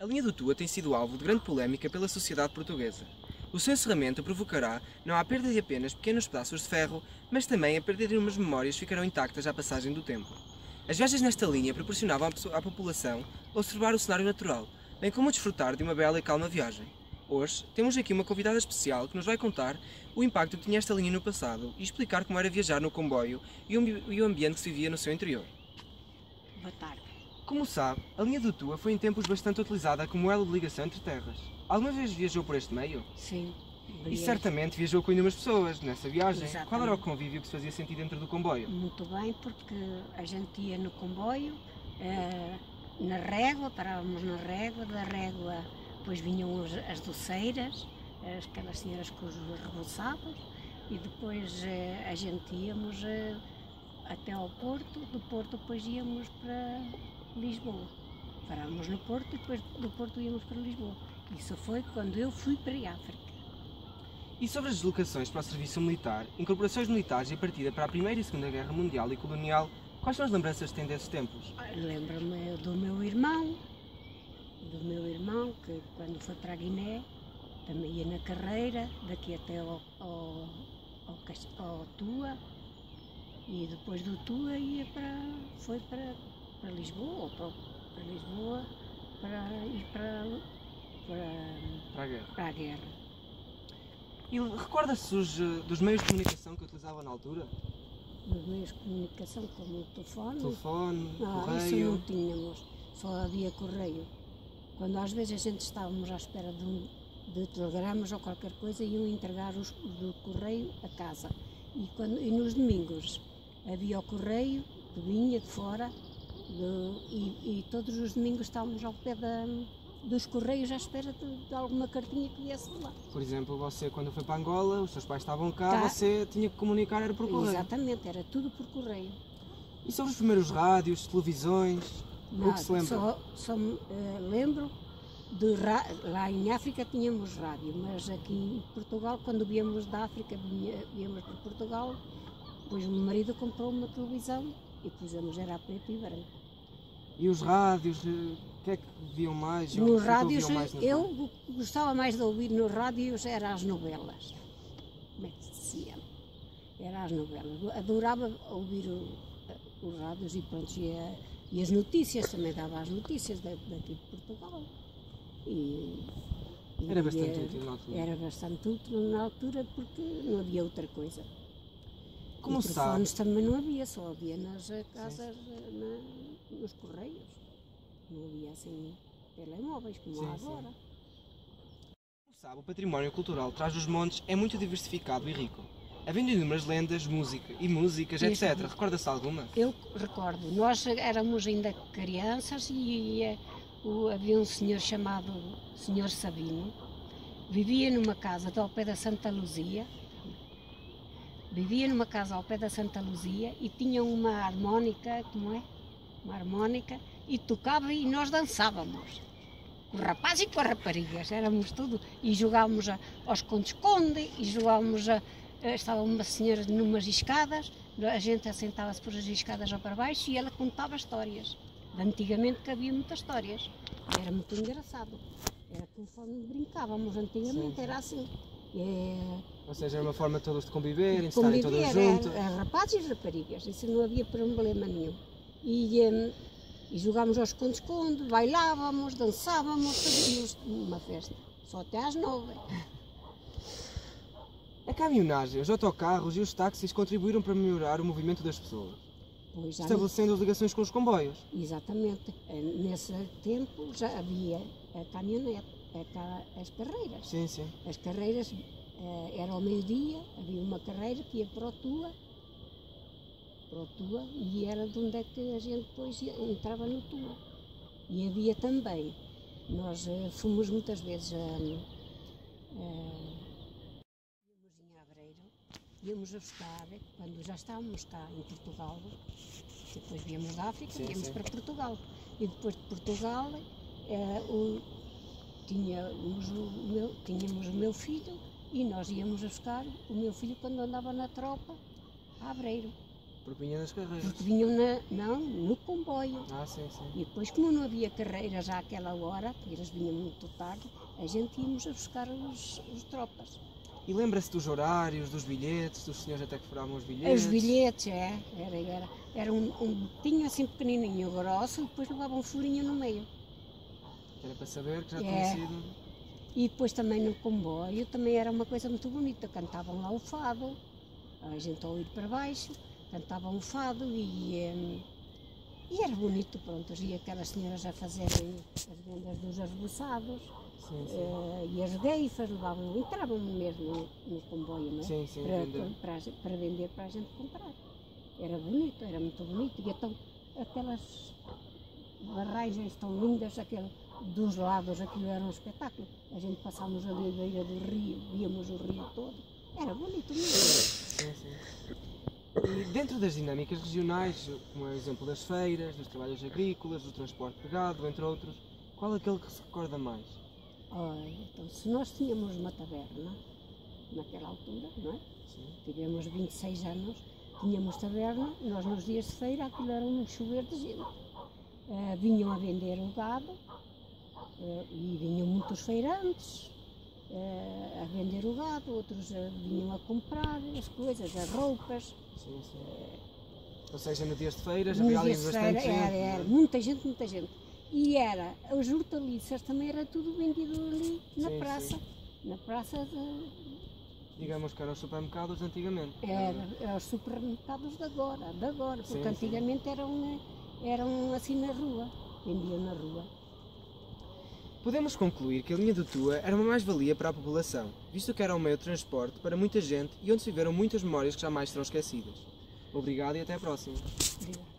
A linha do Tua tem sido alvo de grande polémica pela sociedade portuguesa. O seu encerramento provocará não a perda de apenas pequenos pedaços de ferro, mas também a perda de umas memórias que ficarão intactas à passagem do tempo. As viagens nesta linha proporcionavam à população observar o cenário natural, bem como desfrutar de uma bela e calma viagem. Hoje, temos aqui uma convidada especial que nos vai contar o impacto que tinha esta linha no passado e explicar como era viajar no comboio e o ambiente que se vivia no seu interior. Boa tarde. Como sabe, a linha do Tua foi em tempos bastante utilizada como elo de ligação entre terras. Alguma vez viajou por este meio? Sim. E certamente viajou com inúmeras pessoas nessa viagem. Exatamente. Qual era o convívio que se fazia sentir dentro do comboio? Muito bem, porque a gente ia no comboio, na régua, parávamos na régua, da régua depois vinham as doceiras, aquelas senhoras com os rebuçados, e depois a gente íamos até ao Porto, do Porto depois íamos para Lisboa. Parávamos no Porto e depois do Porto íamos para Lisboa. Isso foi quando eu fui para a África. E sobre as deslocações para o serviço militar, incorporações militares e a partida para a Primeira e Segunda Guerra Mundial e Colonial, quais são as lembranças que tem desses tempos? Lembro-me do meu irmão, que quando foi para a Guiné, também ia na carreira, daqui até ao Tua, e depois do Tua foi para Lisboa, ou para Lisboa, para ir para a guerra. E recorda-se dos meios de comunicação que utilizava na altura? Os meios de comunicação, como o telefone. Telefone, Isso correio. não tínhamos, só havia correio. Quando às vezes a gente estávamos à espera de telegramas ou qualquer coisa, iam entregar os do correio a casa. E nos domingos havia o correio que vinha de fora, e todos os domingos estávamos ao pé dos correios à espera de alguma cartinha que viesse de lá. Por exemplo, você quando foi para Angola, os seus pais estavam cá, você tinha que comunicar, era por correio. Exatamente, era tudo por correio. E sobre os primeiros rádios, televisões, o que se lembra? Só me lembro lá em África tínhamos rádio, mas aqui em Portugal, quando viemos da África, viemos para Portugal, depois o meu marido comprou uma televisão e pusemos, era a preto e branco. E os rádios, o que é que viam mais? Nos rádios, eu gostava mais de ouvir nos rádios, eram as novelas. Como é que se dizia? Eram as novelas. Adorava ouvir os rádios e pronto, e as notícias, também dava as notícias daqui de Portugal. Era bastante útil na altura. Era bastante útil na altura porque não havia outra coisa. Como sabe? Telefones também não havia, só havia nas casas, nos correios. Não havia assim telemóveis como há agora. Como sabe, o património cultural Trás dos Montes é muito diversificado e rico, havendo inúmeras lendas, músicas, etc. Recorda-se alguma? Eu recordo, nós éramos ainda crianças e havia um senhor chamado Senhor Sabino, vivia numa casa ao pé da Santa Luzia, e tinha uma harmónica, uma harmónica, e tocava e nós dançávamos. Com os rapazes e com as raparigas, éramos tudo. E jogávamos ao esconde-esconde, e jogávamos estava uma senhora numas escadas, a gente assentava-se por as escadas lá para baixo e ela contava histórias. Antigamente que havia muitas histórias, e era muito engraçado. Era conforme brincávamos, antigamente era assim. Ou seja, era uma forma de todos de conviverem, de estarem todos juntos. Era rapazes e raparigas, isso não havia problema nenhum. E jogávamos ao esconde-esconde, bailávamos, dançávamos, fazíamos uma festa, só até às 9. A caminhonagem, os autocarros e os táxis contribuíram para melhorar o movimento das pessoas, estabelecendo as ligações com os comboios. Exatamente. Nesse tempo já havia a caminhonete, as carreiras. Sim, sim. As carreiras era ao meio-dia, havia uma carreira que ia para o Tua, e era de onde é que a gente depois entrava no Tua. E havia também, nós fomos muitas vezes íamos a buscar, quando já estávamos cá em Portugal, depois viemos da África, íamos para Portugal. E depois de Portugal tínhamos o meu filho e nós íamos a buscar o meu filho quando andava na tropa a Aveiro. Porque vinha das carreiras. Porque vinham no comboio. Ah, sim, sim. E depois, como não havia carreiras àquela hora, porque eles vinham muito tarde, a gente íamos a buscar os tropas. E lembra-se dos horários, dos bilhetes, dos senhores até que furavam os bilhetes? Os bilhetes, era um tinha assim pequenininho, grosso, e depois levava um furinho no meio. Era para saber que já tinha sido... E depois também no comboio, também era uma coisa muito bonita, cantavam lá o fado, a gente ao ir para baixo, cantavam o fado e era bonito, pronto, e aquelas senhoras a fazerem as vendas dos arreboçados. Sim, sim. E as geifas entravam mesmo no comboio, não é? Sim, sim, para vender para a gente comprar. Era bonito, era muito bonito. E então aquelas barragens tão lindas, dos lados, aquilo era um espetáculo. A gente passávamos ali à beira do rio, víamos o rio todo. Era bonito mesmo. Sim, sim. E dentro das dinâmicas regionais, como é o exemplo das feiras, dos trabalhos agrícolas, do transporte pegado, entre outros, qual é aquele que se recorda mais? Olha, então, se nós tínhamos uma taberna, naquela altura, não é? Sim. Tivemos 26 anos, tínhamos taberna, nós nos dias de feira, aquilo era um chover de gente. Vinham a vender o gado, e vinham muitos feirantes a vender o gado, outros vinham a comprar as coisas, as roupas. Sim, sim. Ou seja, no dias de feiras havia ali bastante gente. Era muita gente, muita gente. E as hortaliças também era tudo vendido ali na praça. Sim. Na praça Digamos que eram os supermercados de antigamente. Era os supermercados de agora, porque Sim, antigamente eram assim na rua, vendiam na rua. Podemos concluir que a linha do Tua era uma mais-valia para a população, visto que era um meio de transporte para muita gente e onde se viveram muitas memórias que jamais serão esquecidas. Obrigado e até à próxima. Obrigada.